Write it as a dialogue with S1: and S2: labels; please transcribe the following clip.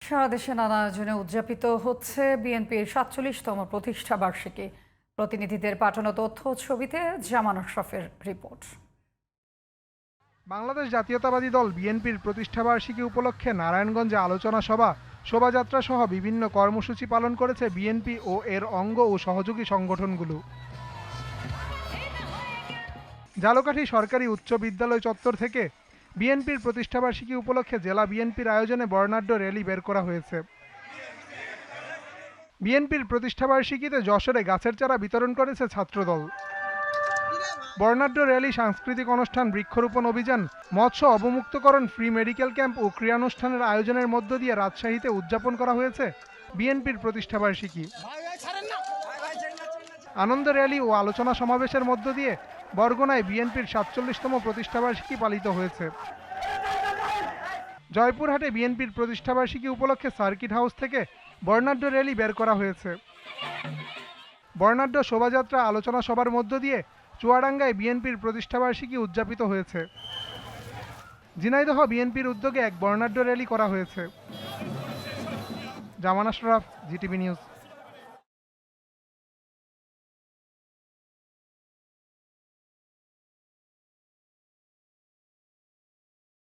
S1: সারা দেশে নানা আয়োজনে উদযাপিত হচ্ছে বিএনপির ৪৭তম প্রতিষ্ঠা বার্ষিকী। প্রতিনিধিদের পাঠানো তথ্য ও ছবিতে জামান আশরাফের রিপোর্ট।
S2: বাংলাদেশ জাতীয়তাবাদী দল বিএনপির প্রতিষ্ঠাবার্ষিকী উপলক্ষে নারায়ণগঞ্জে আলোচনা সভা, শোভাযাত্রা সহ বিভিন্ন কর্মসূচি পালন করেছে বিএনপি ও এর অঙ্গ ও সহযোগী সংগঠনগুলো। ঝালকাঠি সরকারি উচ্চ বিদ্যালয় চত্বর থেকে বিএনপির প্রতিষ্ঠাবার্ষিকী উপলক্ষে জেলা বিএনপির আয়োজনে বর্ণাঢ্য র্যালি বের করা হয়েছে। বিএনপির প্রতিষ্ঠাবার্ষিকীতে যশোরে গাছের চারা বিতরণ করেছে ছাত্রদল। বর্ণাঢ্য র্যালি, সাংস্কৃতিক অনুষ্ঠান, বৃক্ষরোপণ অভিযান, মৎস্য অবমুক্তকরণ, ফ্রি মেডিকেল ক্যাম্প ও ক্রীড়ানুষ্ঠানের আয়োজনের মধ্য দিয়ে রাজশাহীতে উদযাপন করা হয়েছে বিএনপির প্রতিষ্ঠাবার্ষিকী। আনন্দ র্যালি ও আলোচনা সমাবেশের মধ্য দিয়ে বরগুনায় বিএনপির ৪৭তম প্রতিষ্ঠাবার্ষিকী পালিত হয়েছে। জয়পুরহাটে বিএনপির প্রতিষ্ঠাবার্ষিকী উপলক্ষে সার্কিট হাউস থেকে বর্ণাঢ্য র্যালি বের করা হয়েছে। বর্ণাঢ্য শোভাযাত্রা, আলোচনা সভার মধ্য দিয়ে চুয়াডাঙ্গায় বিএনপির প্রতিষ্ঠাবার্ষিকী উদযাপিত হয়েছে। ঝিনাইদহ বিএনপির উদ্যোগে এক বর্ণাঢ্য র্যালি করা হয়েছে। জামান আশরাফ, জিটিভি নিউজ।